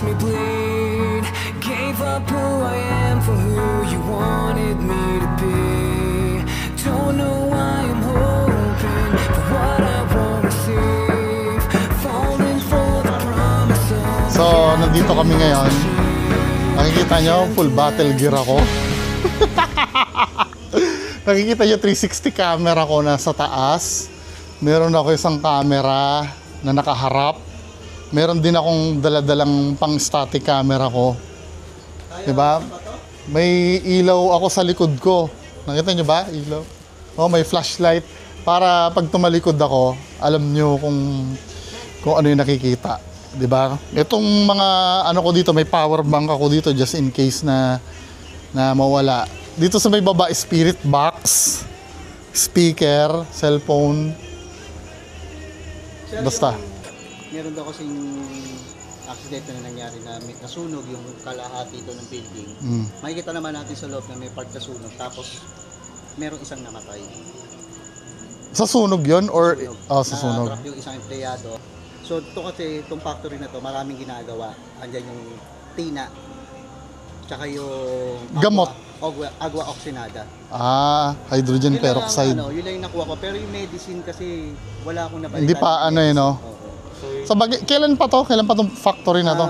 watch me bleed. Gave up who I am for who you wanted me to be. Don't know why I'm hoping for what I won't receive. Falling for the promise of. So, nandito kami ngayon. Nakikita nyo, full battle gear ako. Nakikita nyo, 360 camera ko nasa taas. Meron ako isang camera na nakaharap. Meron din akong daladalang pang static camera ko. Diba? May ilaw ako sa likod ko. Nakita nyo ba? Ilaw. Oh, may flashlight. Para pag tumalikod ako, alam nyo kung ano yung nakikita. Diba? Itong mga ano ko dito, may power bank ako dito just in case na mawala. Dito sa may baba, spirit box, speaker, cellphone. Basta. Meron daw kasing accident na nangyari na nasunog yung kalahati ito ng building. Makikita naman natin sa loob na may part na sunog. Tapos, meron isang namatay. Sa sunog yun? Or sa sunog? Na-drop yung isang empleyado. So, ito kasi, itong factory na to maraming ginagawa. Andyan yung tina. Tsaka yung Gamot. Agua oxinada. Hydrogen peroxide. Yun lang yung nakuha ko. Pero yung medicine kasi wala akong nabalikan. Hindi pa ano no? So, kailan pa to? Kailan pa tong factory na to?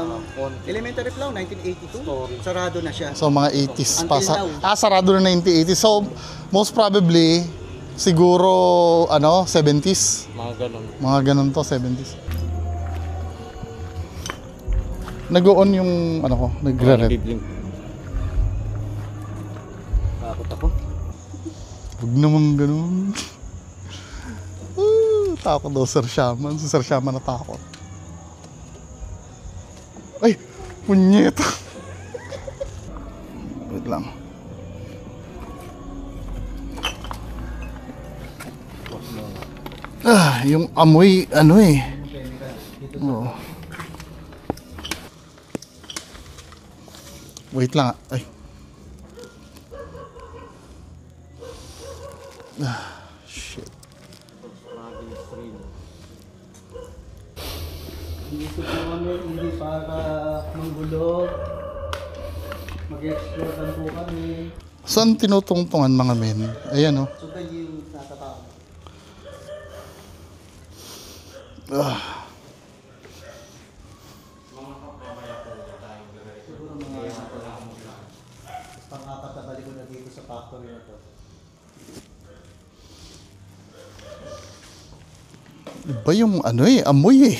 Elementary pa lang, 1982. Sarado na siya. So, mga 80s pa. Until now. Sarado na 1980s. So, most probably, siguro, 70s? Mga ganun. Mga ganun to, 70s. Nag-on yung, nagre-red. Takot ako. Huwag naman ganun. Takot daw, Sir Shaman. Si Sir Shaman natakot. Ay! Punyeta! Wait lang. Yung amoy, Oo. Wait lang. Ay. Shit. Dito po kami, hindi para manggulo. Mag-explore lang po kami. Saan tinutungtungan mga men? Ayan, So, kayo yung nasa tao. Siguro mga pang-apat na balik ko na dito sa factory na to. Iba yung amoy eh.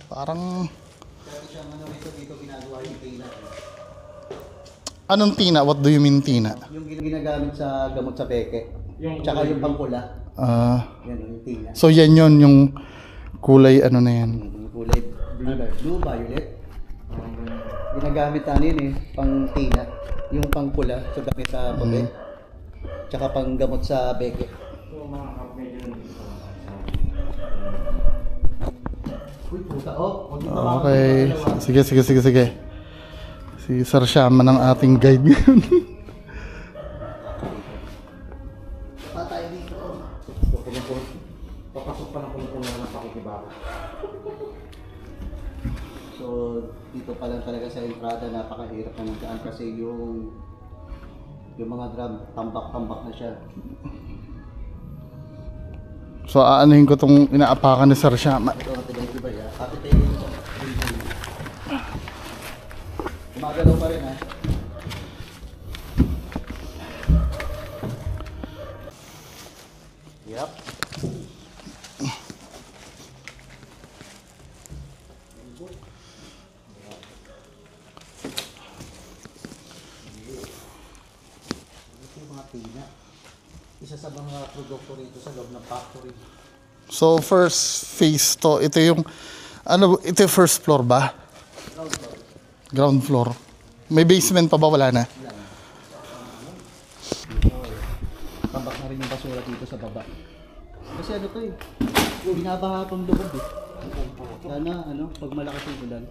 Parang... Kaya siya dito ginagawa yung tina. Anong tina? What do you mean tina? Yung ginagamit sa gamot sa beke. Tsaka yung pangpula. Yan yung tina. So yan yun, yung kulay na yan. Yung kulay blue, violet. Ginagamit yun pang tina. Yung pangpula sa gamit sa puti. Tsaka pang gamot sa beke. Uy, puta, Okay. Sige. Si Sir Shaman ang ating guide ngayon. Patay dito. Papasok pa ng pulupunan ng pakikibaka. So, dito pa lang talaga sa entrada, napakahirap na magdaan kasi yung mga drum, tambak-tambak na siya. So aanuhin ko tong inaapakan ni Sir Shaman. Ito natin ang iba ya. Kapit tayo dito. Gumagalaw pa rin Yep. Isa sa mga produkto rito sa loob ng factory. So first phase to, ito yung first floor ba? Ground floor. Ground floor. May basement pa ba? Wala na? Tambak na rin yung basura dito sa baba. Kasi binabaha itong lubog Sana pag malakas yung ulan.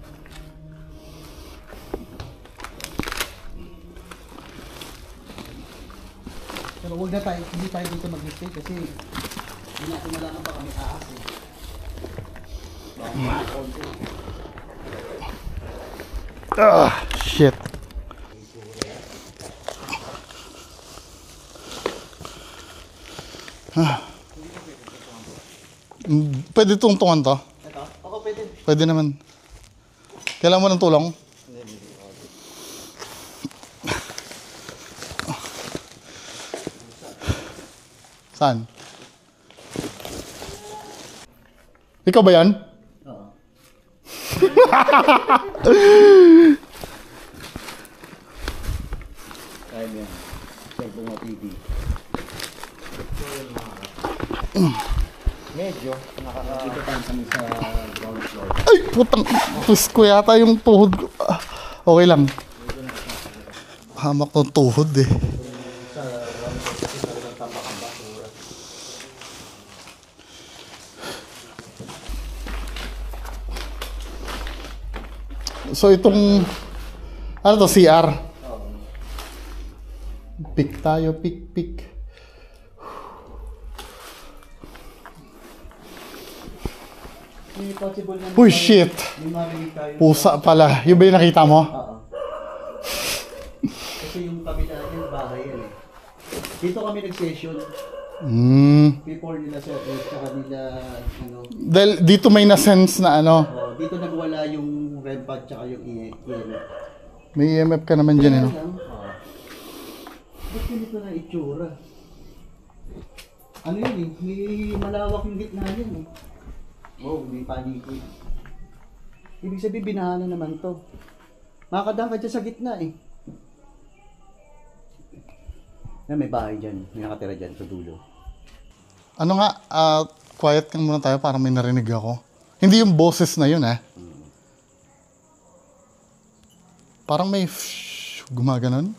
Pero huwag na tayo, hindi tayo dito mag-stay kasi hindi natin malaman pa kami ahas Shit. Pwede tungtungan to? Ito? Oo, pwede. Pwede naman. Kailangan mo ng tulong? Saan? Ikaw ba yan? Oo. Kaya yan. Cellphone mo TV. Medyo. Dito tayo kami sa ground floor. Ay, putang. Twist ko yata yung tuhod ko. Okay lang. Hamak ng tuhod eh. So itong ano to, CR? Pick tayo, pick. May possible na Uy, shit. may marinig tayo. Pusa pala. Yung ba yung nakita mo? Oo. Kasi yung kabila yung bahay yan eh. Dito kami nag-session. Before nila sa tsaka nila ano. Dahil dito may na-sense na ano. Dito nagwala yung red pad tsaka yung EMF. May EMF ka naman dyan, ano? Ba't ganito na itsura? Ano yun eh? May malawak yung gitna yan eh. Wow, may paliko eh. Ibig sabihin, binahan na naman to. Makakadaan ka dyan sa gitna eh. May bahay dyan. May nakatira dyan sa dulo. Ano nga, quiet kang muna tayo para may narinig ako. Hindi yung boses na yun, eh. Parang may gumaganon.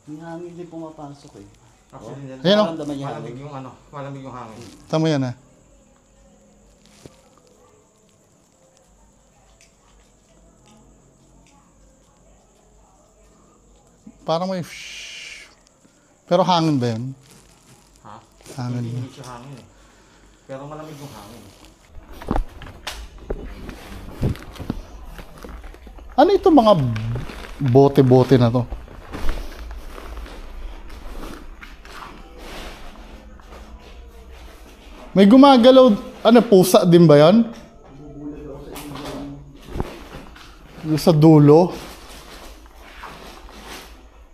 May hangin din pumapasok eh. Actually, Ayan, oh. Maramdaman niya malamig hangin. yung ano, malamig yung hangin. Tama yan, eh. Parang may pero hangin ba yun? Ha? Hangin. Hindi siya hangin eh. Pero malamig yung hangin. Ano ito mga bote-bote na to? May gumagalaw, ano, pusa din ba yan? Yung sa dulo.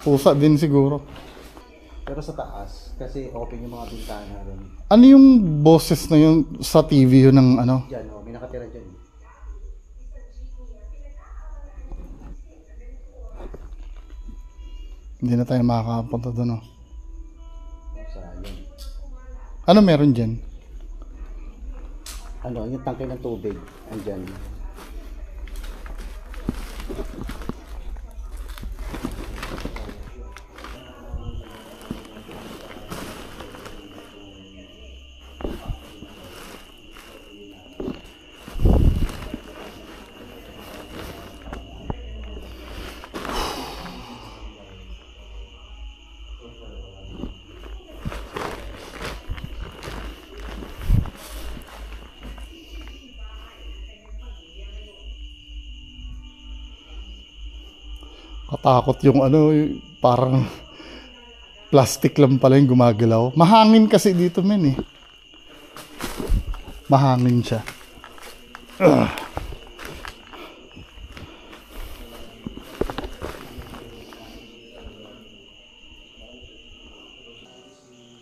Pusa din siguro. Pero sa taas, kasi open yung mga bintana rin. Ano yung boses na yun sa TV yun ng ano? Diyan oh, may nakatira dyan. Hindi na tayo makakapunta doon, oh. Sayang. Ano meron dyan? Ano, yung tangke ng tubig, andyan. Katakot yung ano, parang plastic lang pala yung gumagalaw. Mahangin kasi dito, men, eh. Mahangin siya.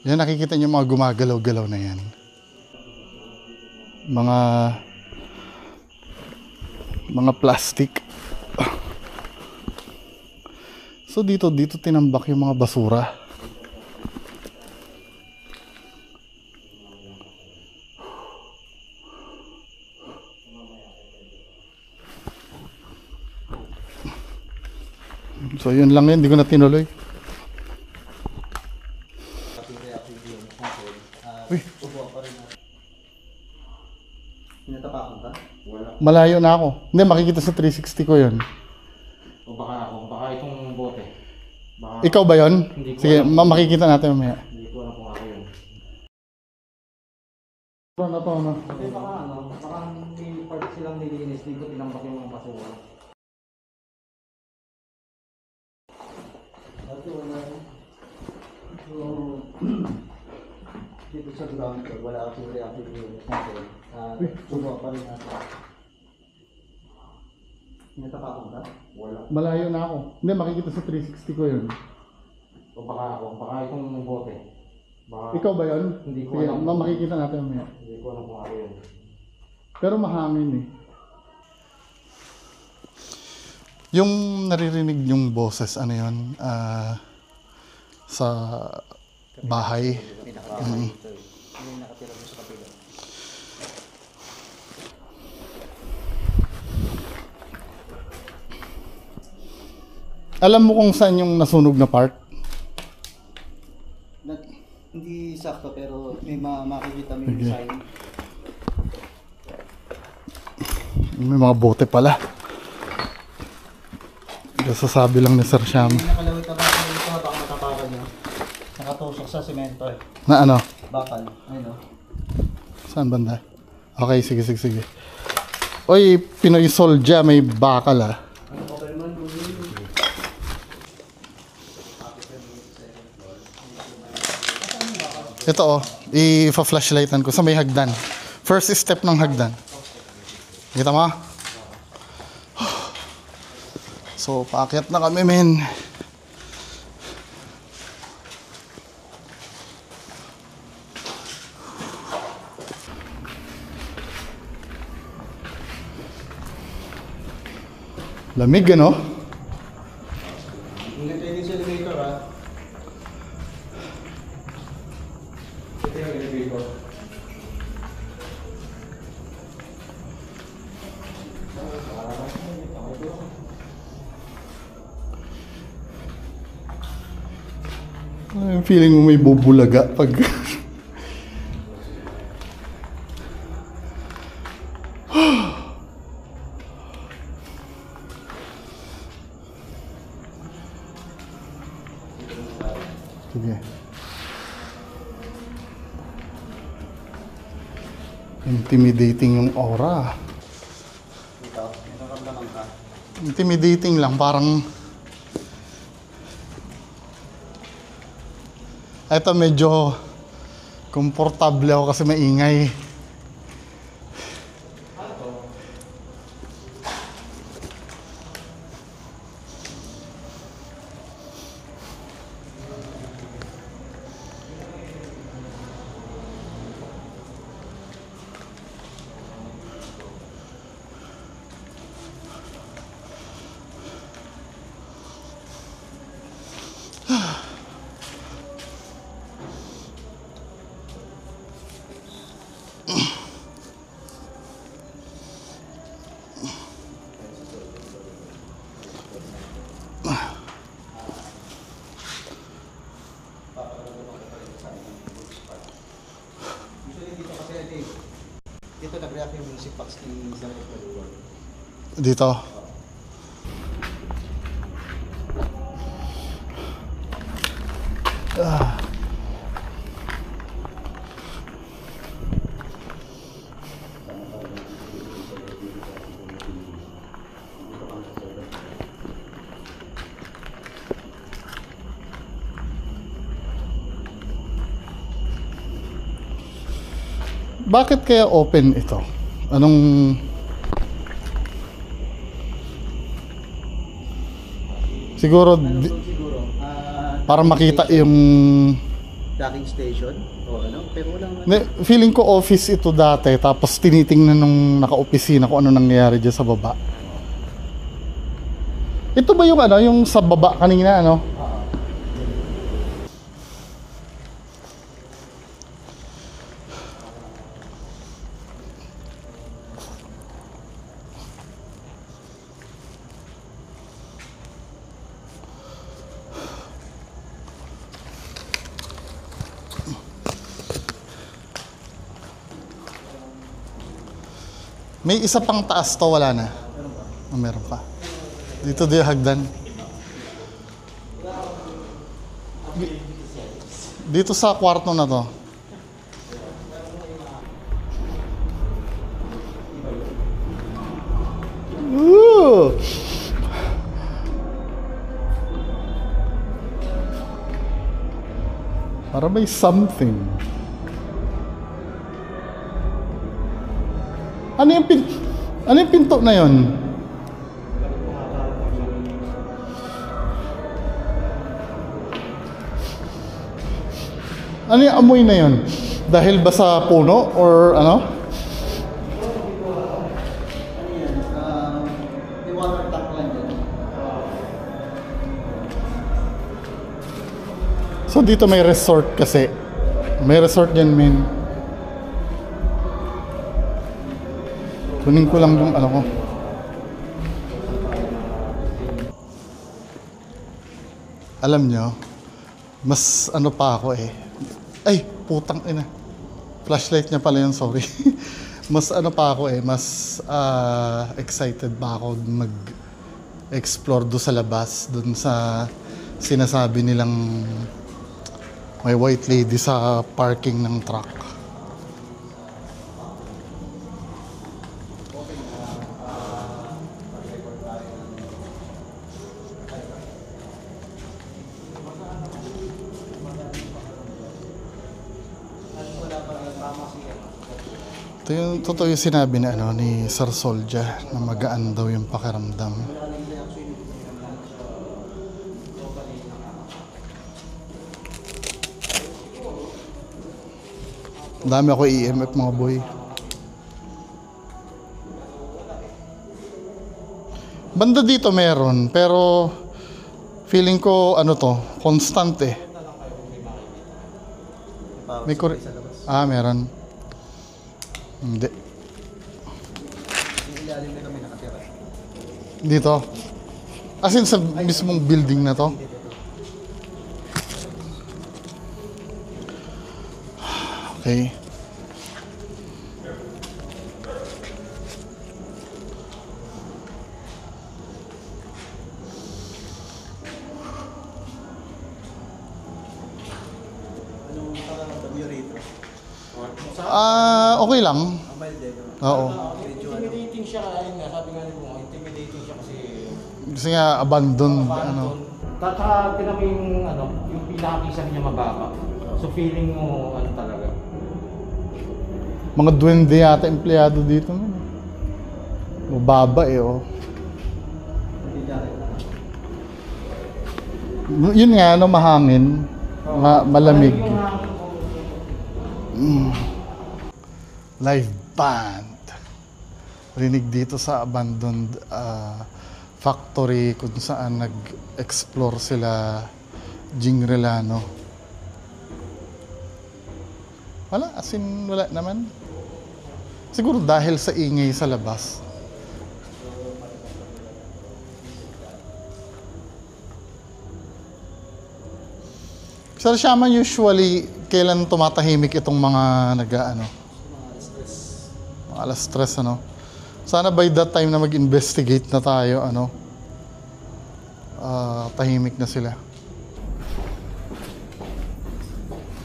Yan, nakikita niyo mga gumagalaw-galaw na yan. Mga plastic. So dito tinambak yung mga basura. So yun lang yun, hindi ko na tinuloy. Uy, Pinatapakan ka? Wala. malayo na ako. Hindi, makikita sa 360 ko yun. O baka ako, baka itong bote. Baka, Ikaw ba yun? Hindi ko Sige, alam. makikita natin mamaya. hindi ko alam kung ako yun. Ano to, ano? Kasi baka baka may part silang nilinis dito, tinambak yung mga basura. So, dito sa ground floor, wala kasi reactive unit natin. Subukan pa rin natin. Natatakot ka? Wala. Malayo na ako. Hindi, makikita sa 360 ko yun. O baka itong bote. Baka, Ikaw ba yun? Hindi ko Sige, alam. makikita natin mamaya. Hindi ko alam kung ako yun. Pero mahangin eh. Yung naririnig yung boses, ano yun? Sa bahay. May nakatira dito eh. May nakatira mo sa kapila. Alam mo kung saan yung nasunog na part? Hindi sakto pero may makikita mo yung sign. May mga bote pala. Sasabi lang ni Sir Sham. May nakalawit na bakal dito, baka matapakan niya. Nakatusok sa semento eh. Na ano? Bakal. Ayun o. Saan banda? Okay, sige. Oy, Pinoy Soldier, may bakal ah. Ito oh, i-flashlightan ko sa may hagdan. First step ng hagdan. Kita mo? So, paakyat na kami, men. Lamig, ano? Hindi pwede sa elevator ah. Ito yung elevator. Ay, feeling mo may bubulaga pag... Sige. Intimidating yung aura. Dito, may nakaramdaman ka. Intimidating lang, parang... Ito medyo komportable ako kasi maingay. Usually dito kasi dito nag-react yung music box ni Zach Maluwa. Dito. Bakit kaya open ito? Anong... Siguro, Siguro, para makita yung... docking station o ano, pero wala naman. Ne, feeling ko office ito dati, tapos tinitingnan nung naka-opisina kung ano nangyayari dyan sa baba. Ito ba yung ano, yung sa baba kanina, ano? May isa pang taas to, wala na. Oh, meron pa. Dito di hagdan. Dito sa kwarto na to. Para may something. Ano yung pinto na yon? Ano yung amoy na yon? Dahil ba sa puno or ano? Ano yan? May water tank lang dyan. So dito may resort kasi. May resort dyan, men. Kunin ko lang yung ano ko. Alam nyo, mas ano pa ako eh. Ay, putang ina. Flashlight niya pala yun, sorry. Mas ano pa ako eh, mas excited pa ako mag-explore doon sa labas, doon sa sinasabi nilang may white lady sa parking ng truck. Ito yung totoo yung sinabi ni, ni Sir Solja na magaan daw yung pakiramdam. Dami ako EMF mga boy. Banda dito meron, pero feeling ko ano to, constant eh. May meron. Hindi. Yung ilalim na kami nakatira. Dito. As in sa mismong building na to. Okay. Anong nakaramdam nyo rito? Okay lang. Mild din. Oo. Intimidating siya, ayun nga, sabi nga nito, intimidating siya kasi Kasi nga abandoned ano. Tsaka tinan mo yung pinakisa niya mababa. So feeling mo ano talaga. Mga duwende yata empleyado dito man. Mababa eh oh. Hindi direct na. Yun nga ano mahangin. Malamig. Live band. Rinig dito sa abandoned factory kung saan nag-explore sila Jing Relano. Wala, as in wala naman. Siguro dahil sa ingay sa labas. Sir Shaman, usually, kailan tumatahimik itong mga mga alas stress, ano? Sana by that time na mag-investigate na tayo, tahimik na sila.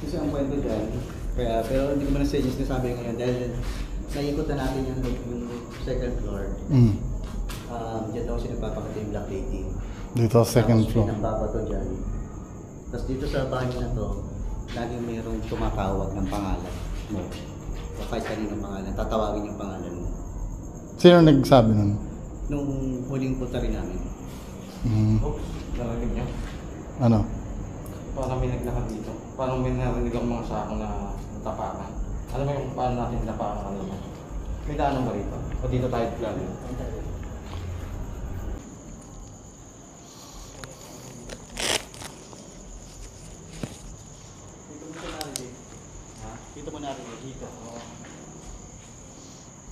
Kasi ang kwento dyan, pero hindi ko man na-suggest na sabi ngayon dahil naikutan natin yung second floor. Diyan daw kasi nagpapakita yung black dating. Dito, second floor. Tapos pinambabato dyan. Tapos dito sa bahay na to, laging mayroong tumatawag ng pangalan mo. O kahit kaninong pangalan, tatawagin yung pangalan mo. Sino nagsabi nun? Nung huling punta rin namin. Narinig niya? Ano? Parang may naglakad dito. Parang may narinig ang mga sako na tapakan. Alam mo yung paano natin tinapakan kanina? May daanan ba rito? O dito tayo galing? Dito mo narinig, dito.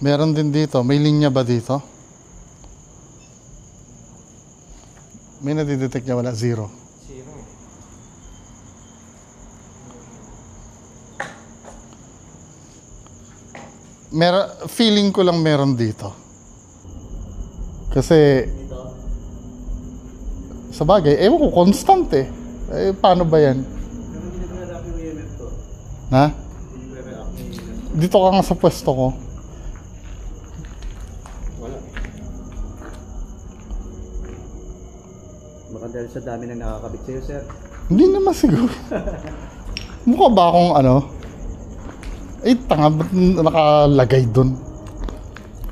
Meron din dito. May linya ba dito? May nadidetect niya wala? Zero. Zero eh. Feeling ko lang meron dito. Kasi Dito. sa bagay, ewan ko, constant eh. Eh, paano ba yan? Pero hindi nagre-react yung EMF to. Ha? Hindi nagre-react yung EMF. Dito ka nga sa pwesto ko. Wala. Baka dahil sa dami na nakakabit sa'yo, sir. Hindi naman siguro. Mukha ba akong ano? Ay, tanga, ba't nakalagay dun?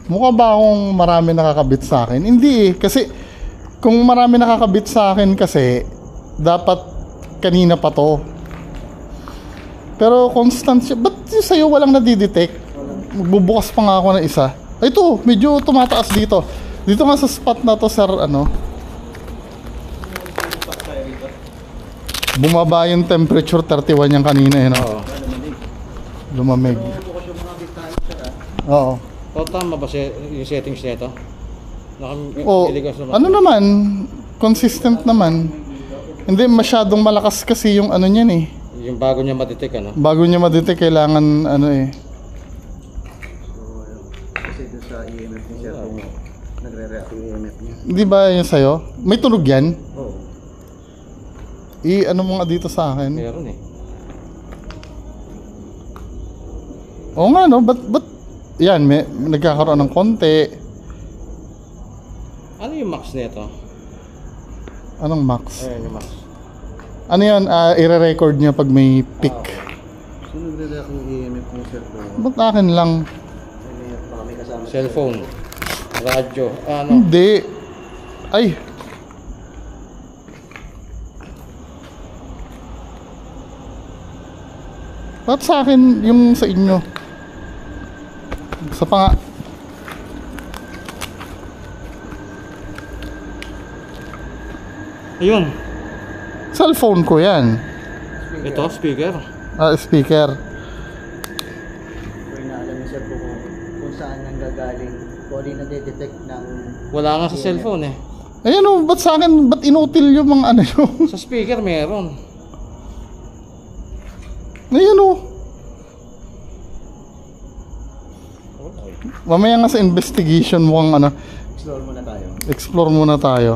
Mukha ba akong marami nakakabit sa akin? Hindi eh, kasi kung marami nakakabit sa akin kasi, dapat kanina pa to. Pero constant siya. Ba't yung sa'yo walang nadidetect? Magbubukas pa nga ako ng isa. Ay, ito, medyo tumataas dito. Dito nga sa spot na to, sir, ano? Bumaba yung temperature, 31 yung kanina eh, no? Oo. Lumamig. Bukas yung mga bintana sir ah. Oo. So, tama ba yung settings nito? O, ano naman, consistent naman. Hindi masyadong malakas kasi yung ano niyan eh. Yung bago niya madetect, ano? Bago niya madetect, kailangan ano eh. Kasi doon sa EMF niya sir, kung nagre-react yung EMF niya. Hindi ba yun sa'yo? May tunog yan? Oo. Ano mo nga dito sa akin? Meron eh. Oo nga no, ba't yan, may nagkakaroon ng konti. Ano yung max nito? Anong max? Ayun yung max. Ano yan, i-record niya pag may peak. So nagre-react yung EMF niya sir kung Ba't akin lang? baka may kasama. Cellphone. Radyo. Ano? Hindi. Ay. Ba't sa akin yung sa inyo? Sa pa nga. Ayun. Cellphone ko yan. Ito, speaker. Speaker. Kung inaalam niya sir kung saan nanggagaling, kung ano yung nadidetect ng Wala nga sa cellphone eh. Ayan o, ba't sa akin, ba't inutil yung mga ano yung... Sa speaker meron. Ayan o. Mamaya nga sa investigation mo ang ano, explore muna tayo. explore muna tayo.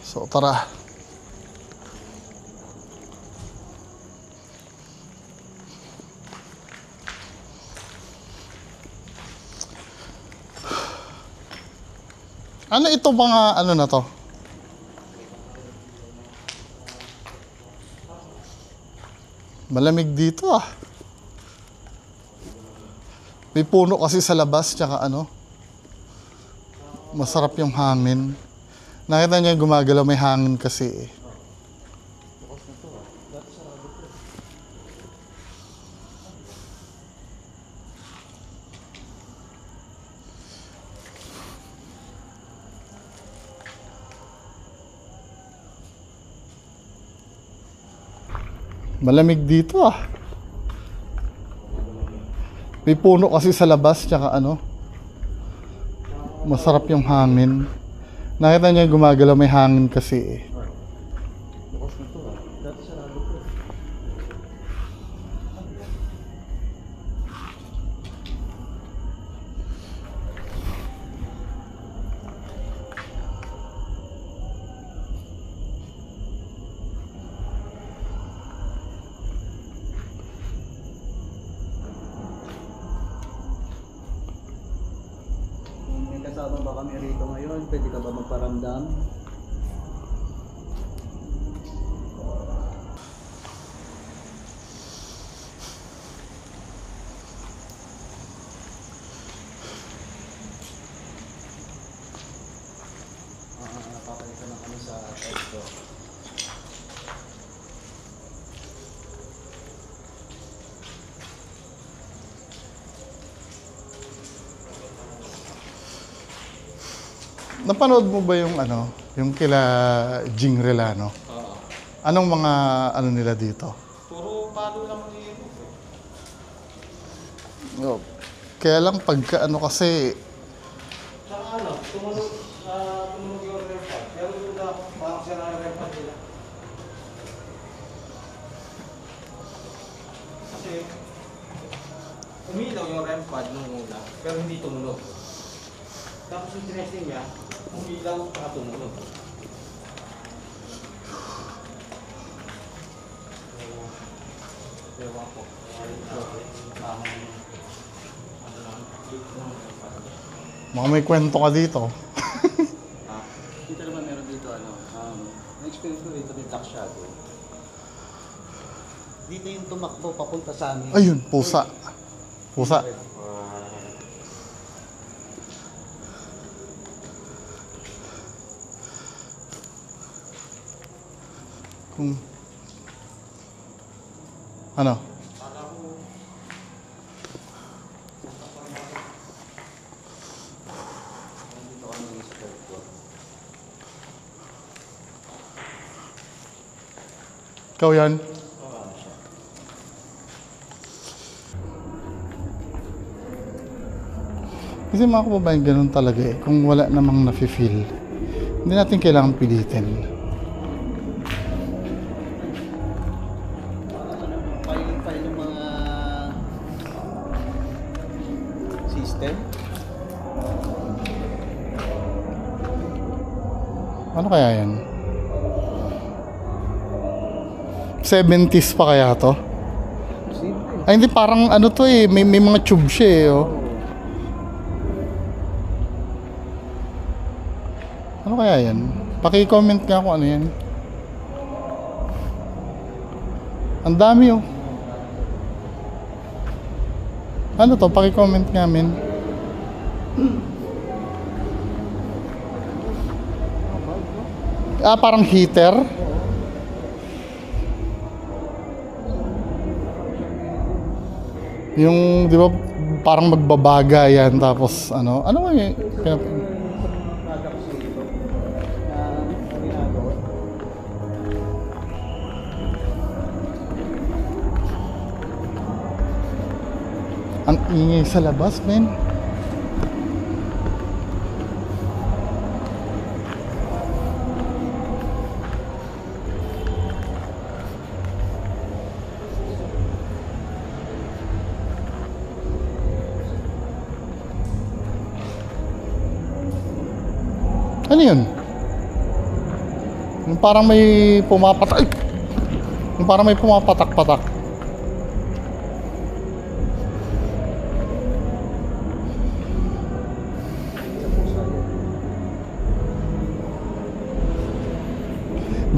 So tara. Ano ito mga ano na to? Malamig dito ah. May puno kasi sa labas tsaka ano. Masarap yung hangin. Nakita niyo gumagalaw, may hangin kasi eh. Malamig dito ah. May puno kasi sa labas tsaka ano. Masarap yung hangin. Nakita niyo gumagalaw, may hangin kasi eh. Dati sarado po. Kung may kasama ba kami rito ngayon, pwede ka ba magparamdam? Papalitan lang kami sa testo. Napanood mo ba yung ano, yung kila Jing Relano? Oo. Anong mga ano nila dito? Puro palo lang yun. Oh, kaya lang pagka ano kasi Saka ano, tumunog yung rem pad. Pero yung na, parang sira yung rem pad nila. Kasi, umilaw yung rem pad nung una, pero hindi tumunog. Tapos yung tinesting niya, umilaw at tumunog. Ewan ko. Baka may kwento ka dito. Dito naman meron dito na-experience ko dito yung duck shadow. Dito yung tumakbo papunta sa amin. Ayun, pusa. Pusa. Kung... Ano? Ikaw yan? Kasi mga kababayan, ganun talaga eh. Kung wala namang nafe-feel, hindi natin kailangan pilitin. File ng mga system. Ano kaya yan? 70s pa kaya to? Simple. Ay hindi, parang ano to eh. May mga tube siya eh. Oh. Ano kaya yan? Paki-comment nga kung ano yan. Ang dami oh. Ano to? Paki-comment nga min. Parang heater. Yung, di ba, parang magbabaga yan. Tapos, ano ba yung... Ang ingay sa labas, men. Ano yun? Yung parang may pumapatak. Ay! Yung parang may pumapatak-patak.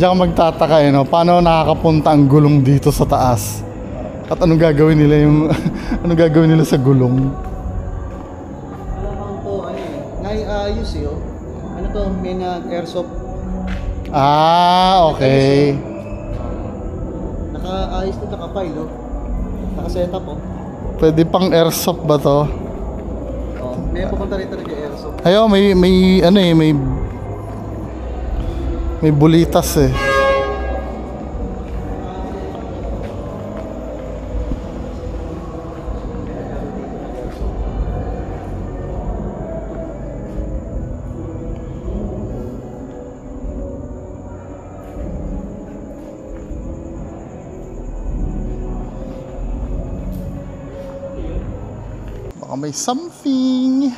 Diyan ka magtataka eh, no? Paano nakakapunta ang gulong dito sa taas? At anong gagawin nila yung anong gagawin nila sa gulong? Alam po, ano eh. Naiayos eh, oh. Ano to, may nag-airsoft. Okay. Naka-ayos na naka-file, oh. Naka-setup, oh. Pwede pang airsoft ba to? Oh, may pupunta rito nag-airsoft. Ayo, may ano eh, may bulitas eh. Baka may something.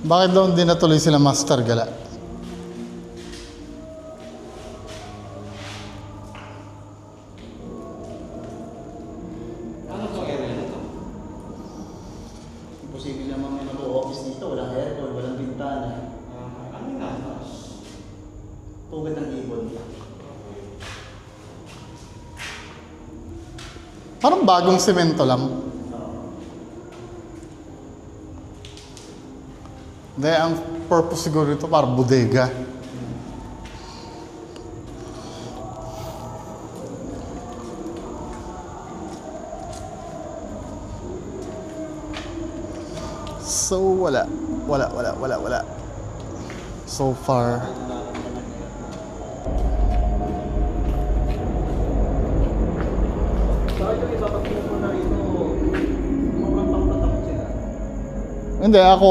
Bakit daw hindi natuloy sila Master Gala? Ano itong area na ito? Imposible naman may mag-office dito. Walang aircon, walang bintana. Ano yung nasa? Pugad ng ibon. Parang bagong semento lang. Hindi, ang purpose siguro ito para bodega. So, wala. So far. Bakit yung iba pag pumunta rito, sobrang takot sila? Hindi, ako,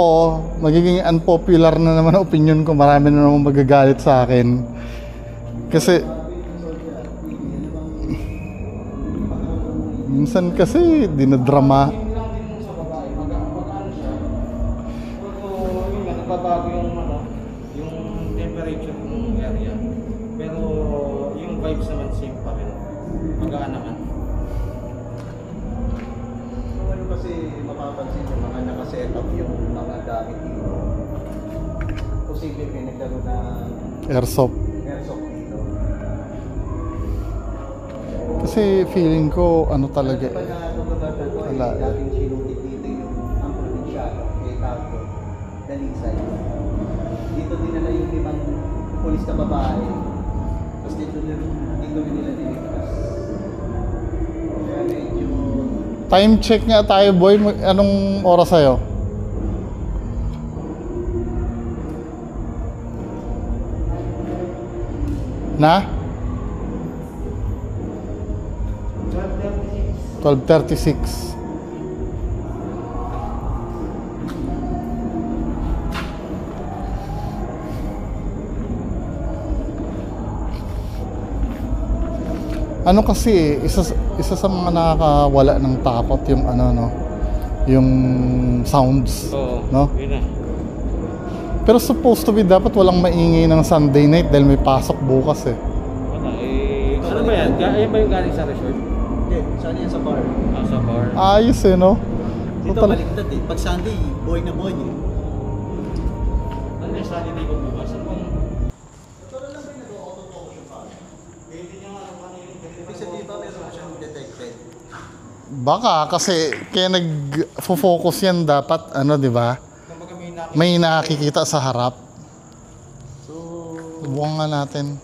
magiging unpopular na naman ang opinion ko. Marami na naman magagalit sa akin. Kasi, minsan kasi, dinadrama. Hindi lang din sa babae, mag-ano siya. Pero yun nga, nagbabago yung yung temperature ng area. Pero yung vibes naman same pa rin. Magaan naman. Ano kasi mapapansin yung mga nakaset up yung mga gamit dito. Posible may nagkaroon ng Airsoft. airsoft dito. Kasi feeling ko, ano talaga Pag eh. itong lugar na to, Wala. dating sinulit dito yung ang probinsyano, kay Cargo, Dalisay. Dito dinala yung 5 pulis na babae. Tapos dito rin nila niligtas. Kaya medyo Time check nga tayo, boy. Anong oras sa'yo? Na? 12:36. Ano kasi, isa sa mga nakakawala ng takot yung yung sounds, Oo, no? yun na. Pero supposed to be dapat walang maingay ng Sunday night dahil may pasok bukas eh. Wala eh. Ano ba yan? Ayan ba yung galing sa resort? hindi, saan yan sa bar? Sa bar. Ayos eh, no? Dito Total- baliktad eh. Pag Sunday, boy na boy eh. Ano yung Sunday ko bukas? Ano bang? Ibig sabihin ba meron siyang detected? Baka kasi kaya nag-focus yan dapat di ba? Kumbaga May may nakikita sa harap. So, Subukan nga natin.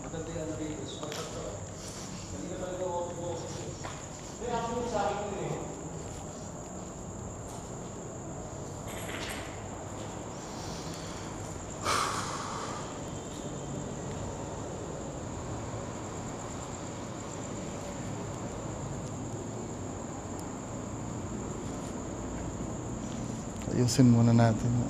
Ayusin muna natin yung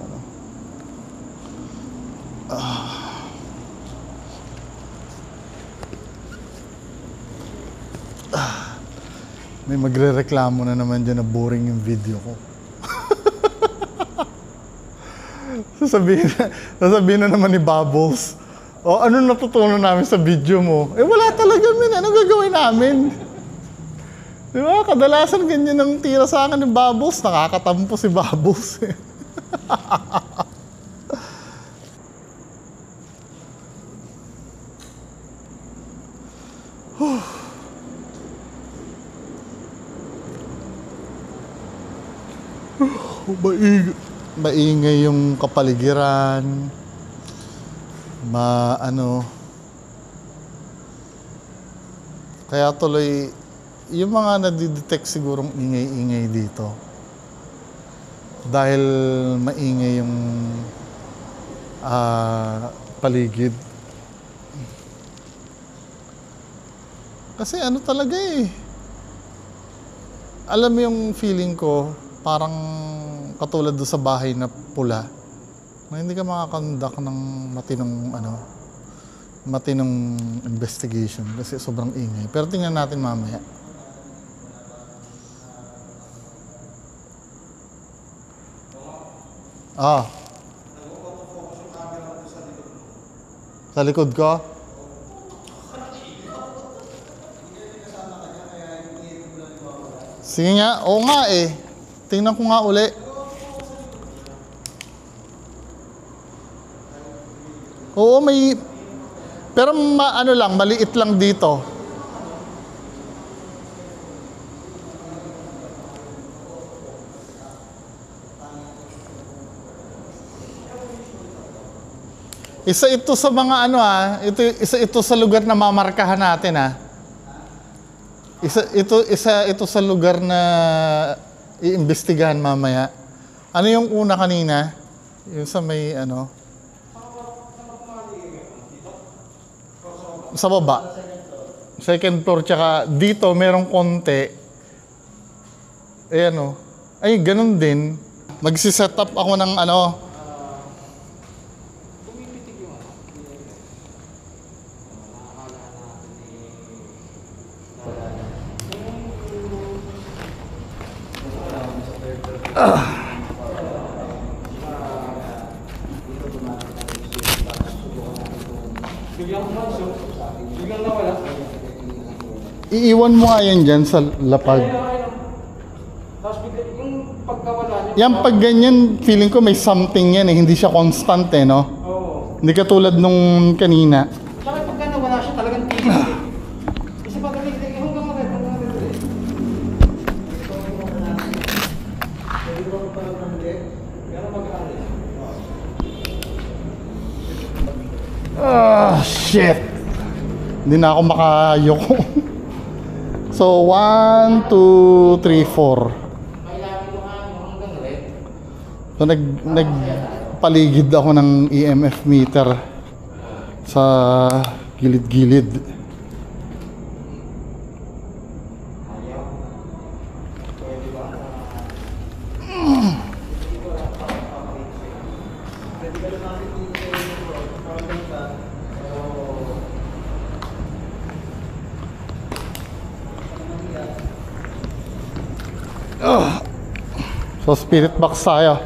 May magrereklamo na naman dyan na boring yung video ko. sasabihin na naman ni Bubbles, ano natutunan namin sa video mo? Wala talaga, min. Anong gagawin namin? Di ba? Kadalasan ganyan ang tira sa akin ni Bubbles. Nakakatampo si Bubbles eh. Maingay yung kapaligiran. Kaya tuloy, yung mga nadidetect sigurong ingay-ingay dito. Dahil maingay yung paligid. Kasi talaga eh. Alam mo yung feeling ko, parang katulad doon sa bahay na pula, na hindi ka makakonduct ng matinong investigation kasi sobrang ingay. Pero tingnan natin mamaya. Sa likod ko? Sige nga, oo nga eh. Tingnan ko nga uli. Oo, may... Pero maliit lang dito. Isa ito sa mga ano isa ito sa lugar na mamarkahan natin Isa ito sa lugar na iimbestigahan mamaya. Ano yung una kanina? Yung sa may ano? Sa baba. Second floor, tsaka dito merong konti. Ayan o. Ay, ganun din. Magsiset up ako ng ano. Biglang nawala. Iiwan mo nga yan dyan sa lapag. Tapos bigla, yung pagkawala niya. Yan pag ganyan, feeling ko may something yan Hindi siya constant no? Oo. Hindi katulad nung kanina. Saka pagka nawala siya talagang tigil Kasi pag tigil, hanggang maret eh. Pero mag-aalis. Shit! Hindi na ako makayoko. So, 1, 2, 3, 4. Kailangan mo hanggang red. So, nagpaligid ako ng EMF meter sa gilid-gilid. So spirit box tayo.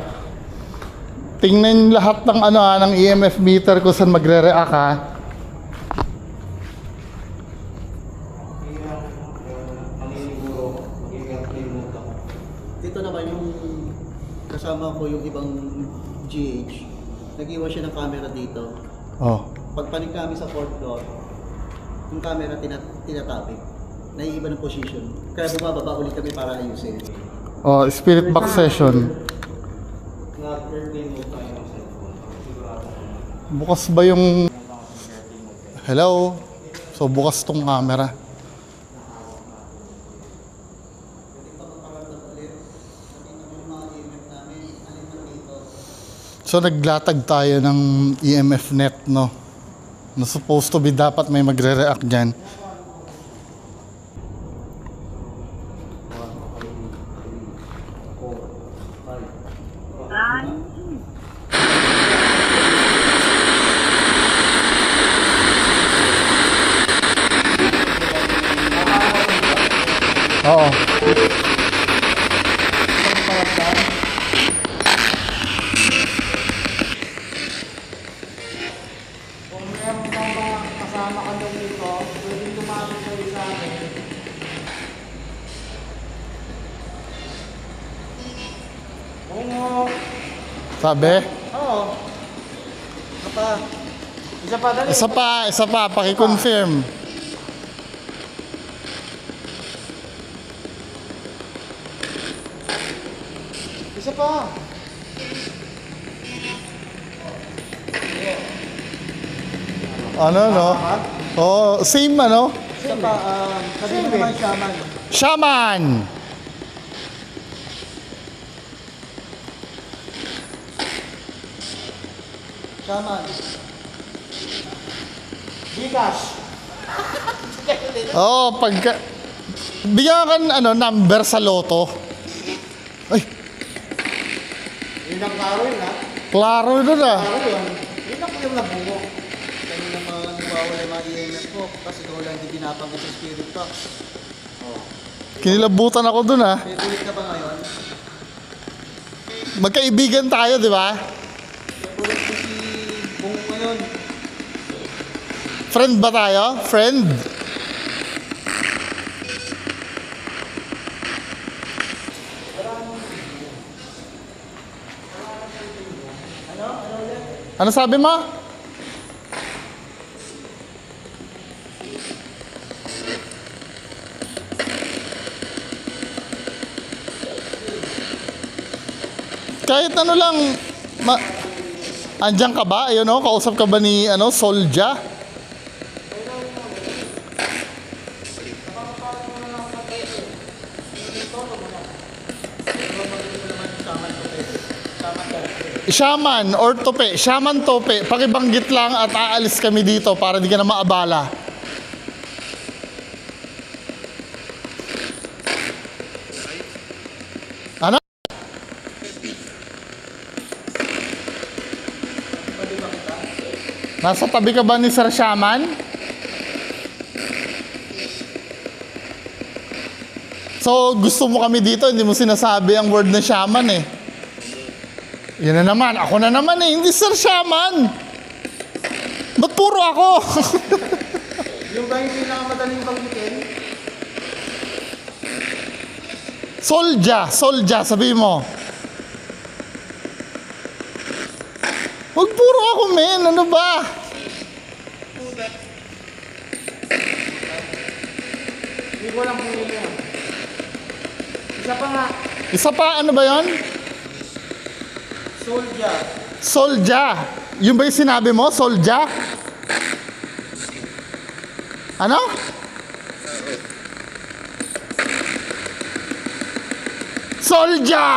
Tingnan lahat ng ng EMF meter ko saan magre-react Dito naman yung kasama ko yung ibang GH. Nag-iwan siya ng camera dito. Oh. Pagpanik kami sa fourth floor, yung camera tinatapik. Naiiba ng position. Kaya bumababa ulit kami para ayusin. Oh, spirit box session. Nag-airplane mode tayo ng cellphone. Sigurado ko. Bukas ba yung hello? So bukas tong camera. So naglatag tayo ng EMF net na supposed to be dapat may magre-react dyan. Oo. Kung meron kang mga kasama ka doon dito, pwede tumawag kayo sa amin. Oo. Sabi? Oo. Isa pa, dali. Isa pa, paki-confirm. Isa pa. Ano, no? Oh, same Isa pa, sabi mo naman shaman. Shaman! Shaman. Gcash. Oh, pagka... Bigyan ka number sa loto. Ay, Yun ang klaro yun, ha? klaro doon Klaro yun. Yun ang yung nabungo. Kanina mga nawawala yung mga EMF ko kasi ikaw lang hindi pinapanggap sa spirit box. Kinilabutan ako doon May kulit ka ba ngayon? Magkaibigan tayo, di ba? May kulit ko si Bong ngayon. Friend ba tayo? Friend? Ano sabi mo? Kahit ano lang, Andiyan ka ba? Ayun, oh, kausap ka ba ni Solja? Shaman or tope. Shaman tope. Pakibanggit lang at aalis kami dito para di ka na maabala. Ano? Nasa tabi ka ba ni Sir Shaman? So, gusto mo kami dito, hindi mo sinasabi ang word na shaman eh. Yan na naman, ako na naman eh, hindi Sir Shaman. Ba't puro ako? Yung ba yung pinakamadaling banggitin? Solja, sabi mo. Huwag puro ako, men. Ano ba? Hindi ko lang kung yun yan. Isa pa nga, Isa pa, ano ba yon? Solja. Yung ba yung sinabi mo? Solja? Ano? Solja!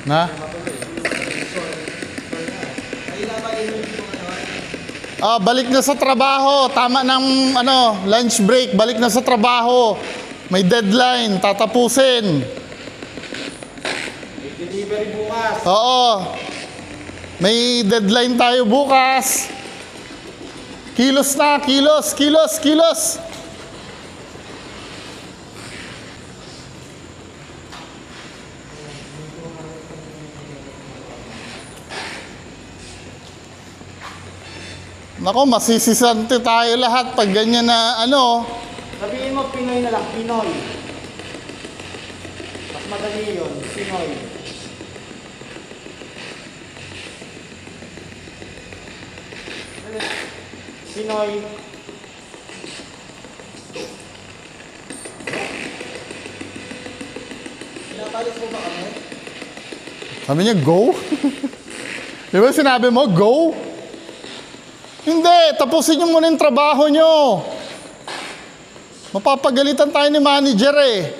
Na? Balik na sa trabaho. Tama ng lunch break. Balik na sa trabaho. May deadline. Tatapusin. delivery bukas. Oo. May deadline tayo bukas. Kilos na. Kilos. Nako, masisisante tayo lahat pag ganyan na Sabihin mo, Pinoy na lang, Pinoy. Mas madali yun, Pinoy. Pinoy. Pinapalit mo ba kami? Sabi niya, go? Di ba sinabi mo, go? Hindi, tapusin niyo muna yung trabaho niyo. Mapapagalitan tayo ni manager eh.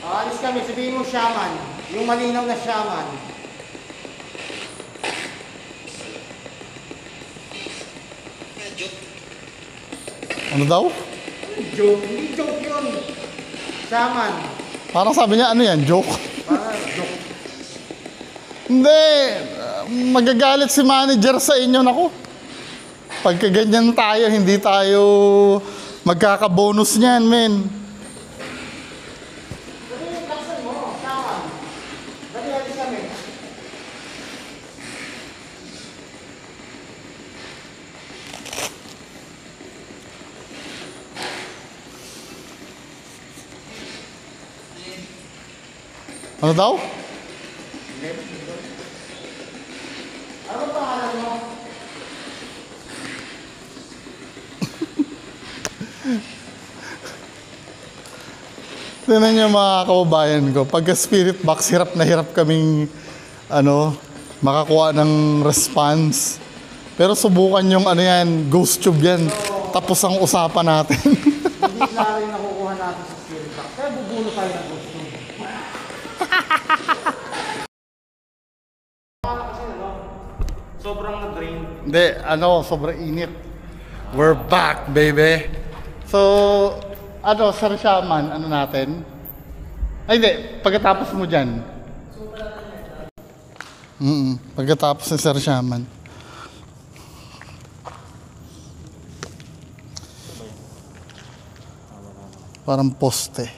Alis kami, sabihin mo shaman. Yung malinaw na shaman. Ano daw? Joke, hindi joke yun. Shaman. Parang sabi niya, ano yan, joke? Parang joke. Hindi, magagalit si manager sa inyo, nako. Pagka ganyan tayo, hindi tayo magkaka-bonus niyan, men. Sabihin, laksan mo, shaman. Dali, alis kami. Ano daw? Ano ba pangalan mo? Tignan niyo mga kababayan ko, pagka spirit box, hirap na hirap kaming makakuha ng response. Pero subukan yung ghost tube yan. Tapos ang usapan natin. Hindi na rin nakukuha natin sa spirit box. Kaya bubulo tayo ng gusto. Sobrang na-drain. Hindi, sobrang init. We're back, baby. So, Sir Shaman, natin? Ay, hindi, pagkatapos mo dyan. Pagkatapos ni Sir Shaman. Parang poste.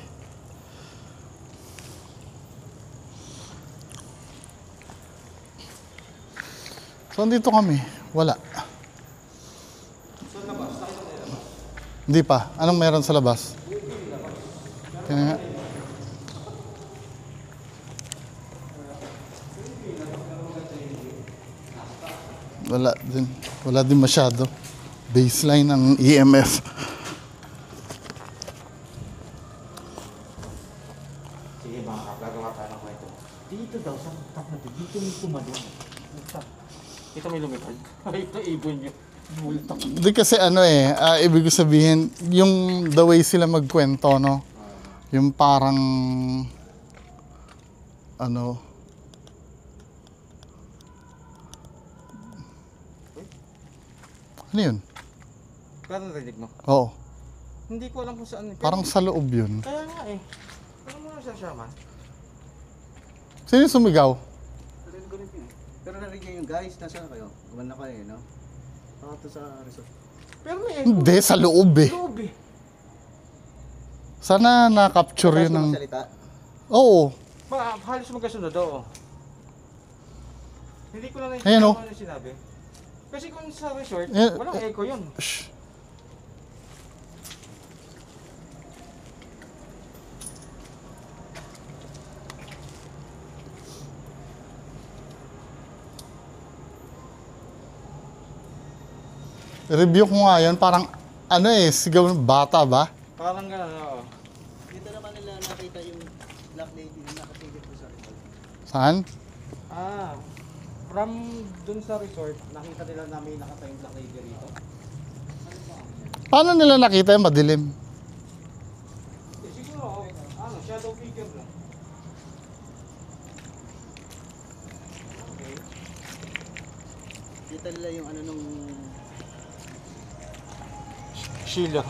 So, andito kami. Wala. Hindi pa. Anong meron sa labas? Kaya nga. Wala din masyado. Baseline ng EMF. Sige mga kap, gagawa tayo ng kwento. Dito daw, sa top na dito, dito may tumalong. Ito may lumipad. Ito ibon nyo. Bultak. Di kasi ano ibig ko sabihin, yung the way sila magkwento, no? Yung parang, ano, ano yun? Pero narinig mo? Oo, Hindi ko alam kung saan. parang sa loob yun. Kaya nga eh. Ano mo na siya siya man? Sino yung sumigaw? Narinig ko rin yun. Pero narinig niyo yung guys, nasaan kayo? Gumanda kayo, no? Baka to sa resort. Pero may echo. Hindi, sa loob eh. Loob eh. Sana na-capture yun ng... Magsalita. Oo. Halos magkasunod oo. Hindi ko na Ayan, oh. ano yung sinabi. Kasi kung sa resort, Eh, walang echo yun. Shh. Review ko nga yun, parang ano sigaw ng bata ba? Parang gano'n oo. Dito naman nila nakita yung black lady na nakatigil ko sa resort. Saan? From dun sa resort, nakita nila namin nakatayong black lady rito. Paano nila nakita yung madilim? Eh, siguro, shadow figure lang. Okay. Kita nila yung ano nung... Sheila.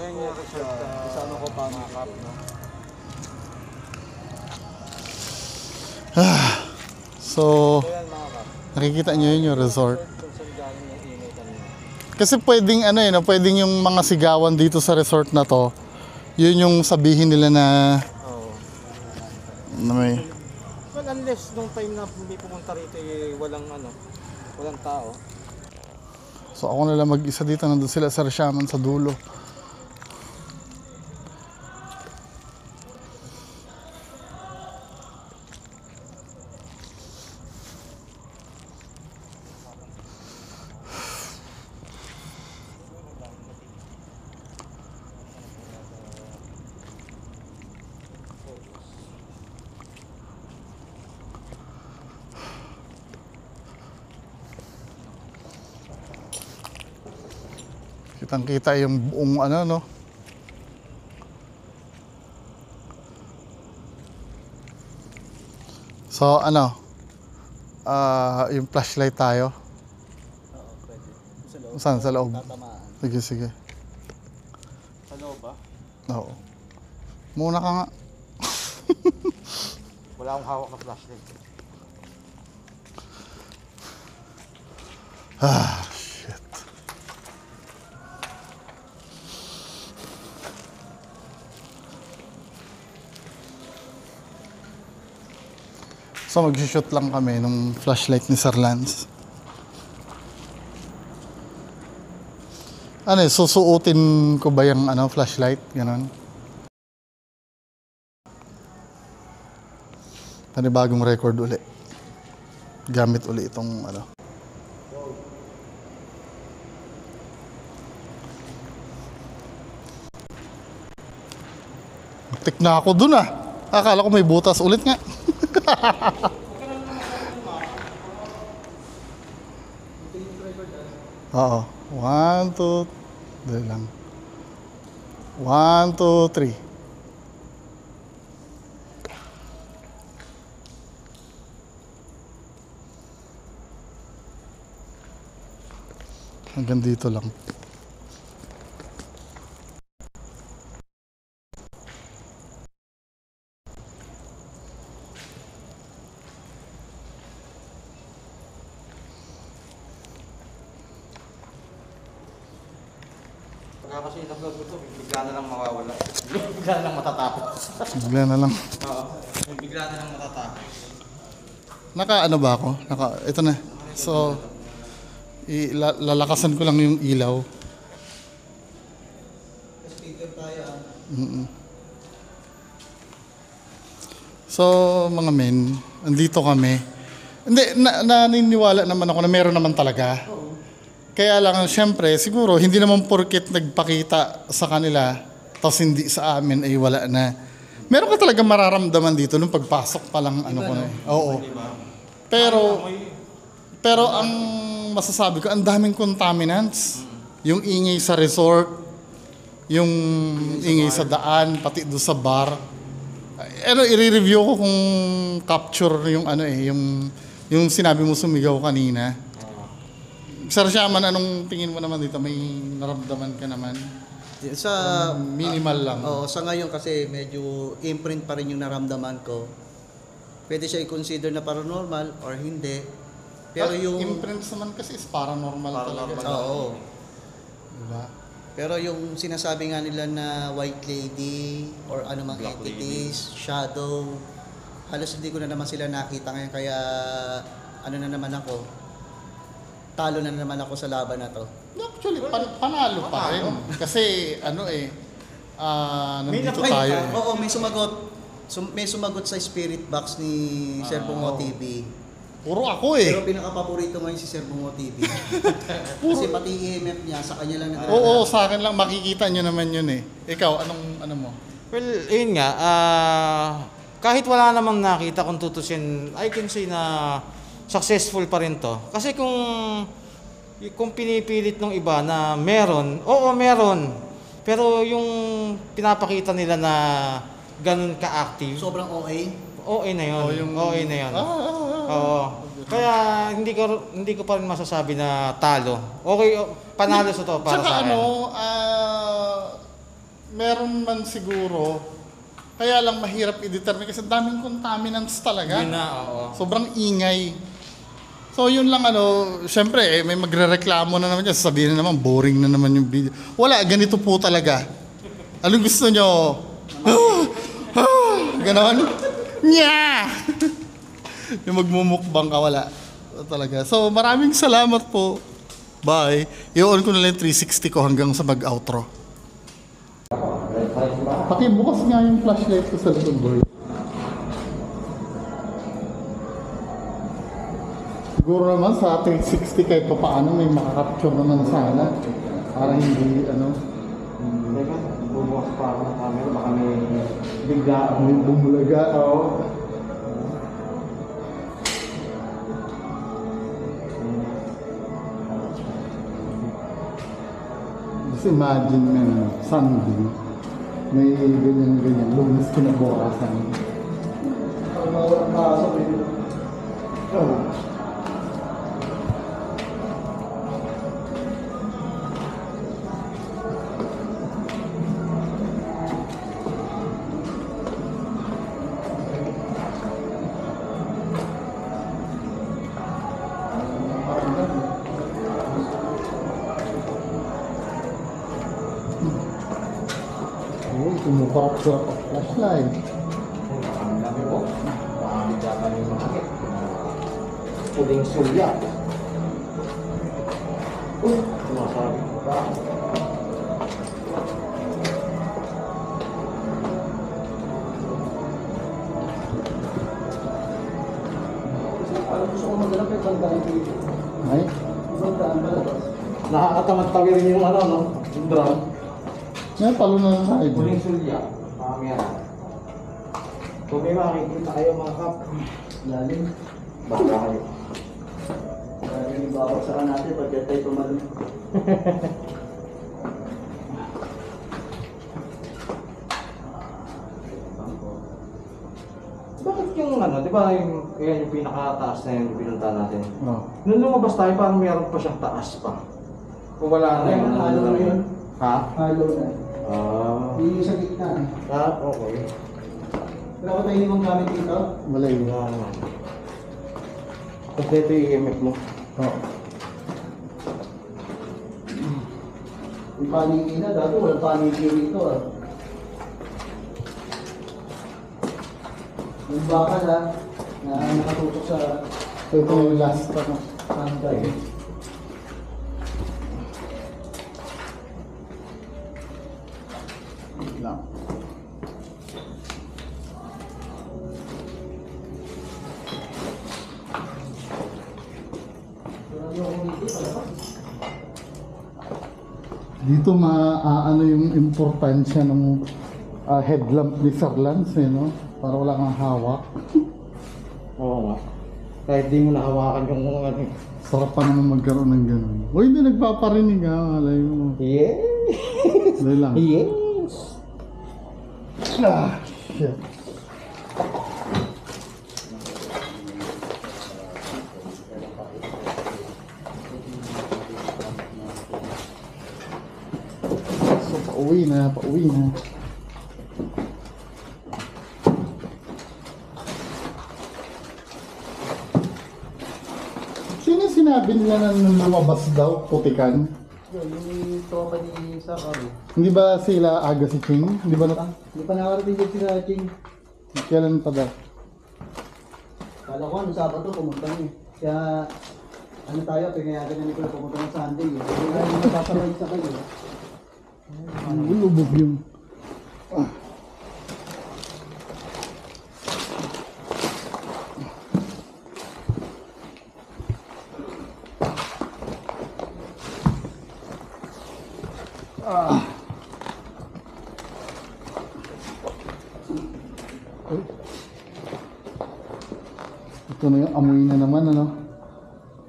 Ayan yung resort. Kasama ko pa mga Kap, no? So, Ayan mga kap. nakikita nyo yun yung resort. Kung saan galing yung ingay kanina. Kasi pwedeng pwedeng yung mga sigawan dito sa resort na to, yun yung sabihin nila na, Oo. na may, Well, unless nung time na may pumunta rito walang tao. so ako na lang mag-isa dito, nandun sila sa Resyaman sa dulo. Kitang-kita yung buong no. So yung flashlight tayo. Oo, pwede. Sa loob. Saan? Sa loob? Tatamaan. Sige, sige. Sa loob ba? Oo. Muna ka nga. Wala akong hawak na flashlight. Shit. So mag-shoot lang kami nung flashlight ni Sir Lance. Susuotin ko ba yung flashlight? Ganon. Bagong record uli. Gamit uli itong Tik na ako dun Akala ko may butas ulit nga. Oo. 1, 2, dali lang. 1, 2, 3. Hanggang dito lang. Pagka kasi in-upload ko ito, bigla na lang mawawala. Bigla na lang matatapos. Bigla na lang. Oo. Bigla na lang matatapos. Naka ba ako? Ito na. So, Lalakasan ko lang yung ilaw. Speaker tayo Mm-mm. So, mga men, andito kami. Hindi, naniniwala naman ako na meron naman talaga. Kaya lang, syempre, siguro, hindi naman porket nagpakita sa kanila, tapos hindi sa amin, ay wala na. Meron ka talaga mararamdaman dito nung pagpasok pa lang, ano ko na eh. Oo. Pero ang masasabi ko, ang daming contaminants. Yung ingay sa resort, yung ingay sa daan, pati doon sa bar. I-review ko kung capture yung ano eh, yung sinabi mo sumigaw kanina. Sir Shaman, anong tingin mo naman dito? May naramdaman ka naman? Sa Minimal lang. Oo, sa ngayon kasi medyo imprint pa rin yung naramdaman ko. Pwede siya i-consider na paranormal or hindi. Pero yung imprints naman kasi is paranormal talaga. Oo. Diba? Pero yung sinasabi nga nila na white lady or anumang entities, shadow, halos hindi ko na naman sila nakita ngayon kaya ano na naman ako, talo na naman ako sa laban na to. Actually, panalo pa rin. Kasi ano eh, nandito tayo. Oo, may sumagot. May sumagot sa spirit box ni Sir Bungo TV. Puro ako eh. Pero pinaka-paborito ngayon si Sir Bungo TV. Kasi pati EMF niya, sa kanya lang Oo, sa akin lang makikita nyo naman yun eh. Ikaw, ano mo? Well, yun nga, kahit wala namang nakita kung tutusin, I can say na successful pa rin to. Kasi kung pinipilit ng iba na meron, oo meron. Pero yung pinapakita nila na ganun ka-active, sobrang OA. OA na yun. OA na yun. Oo. Kaya hindi ko pa rin masasabi na talo. Okay, panalo sa to para Tsaka sa akin. Meron man siguro, kaya lang mahirap i-determine kasi daming contaminants talaga. Yun na, oo. Sobrang ingay. So yun lang syempre may magrereklamo na naman dyan, sasabihin na naman boring na naman yung video. Wala, ganito po talaga. Anong gusto nyo? Ganon? Nya! Yung magmumukbang ka, wala. Talaga. So maraming salamat po. Bye. I-on ko na lang 360 ko hanggang sa mag-outro. Pati bukas nga yung flashlight ko sa likod board. Siguro naman sa 360 kahit pa paano may makakapture naman sana. Para hindi Teka, bubukas pa ako ng camera, baka may bigla. may bumulaga. Oo. Just imagine nga na Sunday, may ganyan-ganyan, Lunes kinabukasan. Kumukurap-kurap ang flashlight. Ang dami po. Baka ka rin makakit. Puling sulya. Sumasabi ko ba? Gusto ko magdala kay Bandaan dito. Ay? Bandaan malabas. Nakakatamad tawirin yung yung drum. Ngayon, palo na lang tayo. Puling sulya. Pangyan. Kung may makikita kayo mga kap, Lalim. baka kayo. Lalim yung babaksakan natin pag tayo tumalun. Bakit yung di ba yan yung pinakataas na yung pinunta natin? Oh. Nung lumabas tayo, parang meron pa siyang taas pa. Kung wala na yun, Halo na yun. Ha? Halo na. Hindi yung sa gitna. Okay. Wala ko tayo limang gamit dito. Wala yun. Wala naman. Kompleto yung EMF mo. Oh. Yung paniki na, dati walang paniki dito ah. Yung baka na nakatutok sa Ito yung last panday. lang. Dito maaano yung importansya ng headlamp ni Sir Lance, eh, no? Para wala kang hawak. Oo nga. Kahit di mo nahawakan yung ano. Sarap pa naman magkaroon ng ganun. Uy, hindi nagpaparinig ha. Alay mo. Yeah. Dahil lang. Yes. Ah, shit. So, pauwi na, pauwi na. Sino sinabi nila na nung lumabas daw, putikan? Yun, yung tropa ni Sir Ari. Hindi ba sila aga si Ching? Hindi ba na? Hindi pa nakarating dyan sila, Ching. Kailan pa daw? Kala ko ano, Sabado pumunta niya. Kaya, ano tayo, pinayagan na Nicola pumunta ng Sunday. Hindi na yung napapalay sa kayo. Lubog yung... Ito na yung amoy na naman, ano?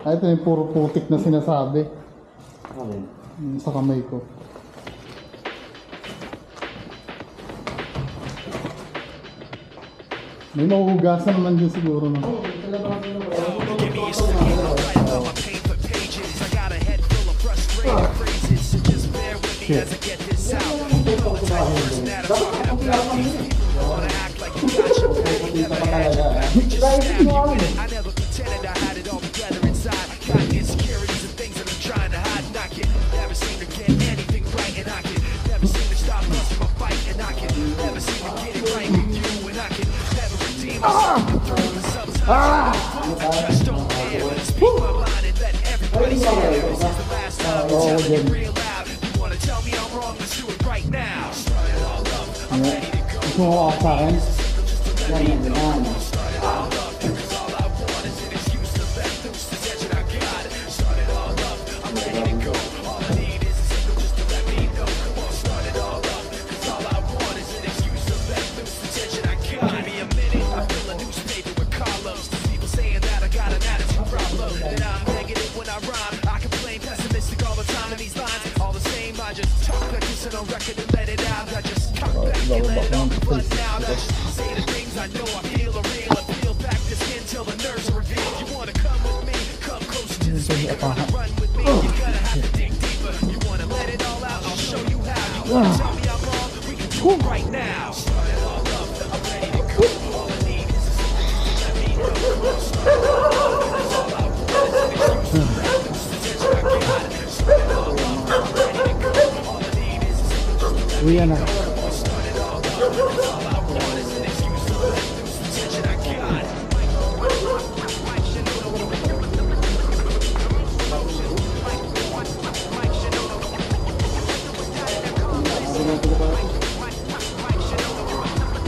Ay, ito yung puro putik na sinasabi. Okay. Yung sa kamay ko. May mahuhugasan naman din siguro, no? Shit. I never pretended I had it all together inside. Got insecurities and things that I'm trying to hide, and I can never seem to get anything right, and I can never seem to stop busting my fight, and I can never seem to get it right with you, and I can never redeem myself through the sometimes I just don't care. Speak my mind and let everybody see it. This is the last time I'm telling it real loud. You wanna tell me I'm wrong? Let's do it right now. Start it all up. I'm ready to go. Gusto mo ako sa akin? On record and let it out. I just come back and let it all blood now. I just say the things I know I feel are real. I peel back the skin till the nerves are revealed. You wanna come with me? Come close to the speaker. Wanna run with me? You're gonna have to dig deeper. You wanna let it all out? I'll show you how. You wanna tell me I'm wrong? We can do it right now. Start it all up. I'm ready to go. All I need is a second. Let me know. Start it all up. 'Cause all I want is an excuse to let loose the tension I got. Start it all up. I'm ready to go. All I need is a second just to let Uwi na. start it all up. 'Cause all I want is an excuse to let loose the tension I got.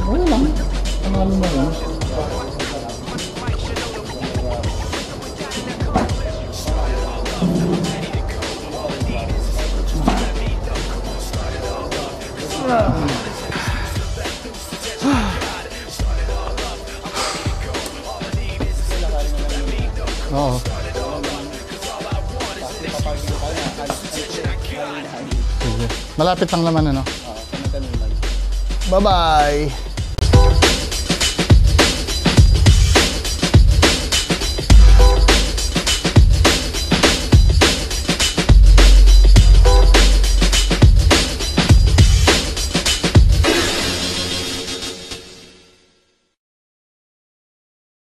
Wala lang. Panalo na lang. Oo. Sige. Malapit lang naman, ano? Oo, sa magkanunan. Bye-bye!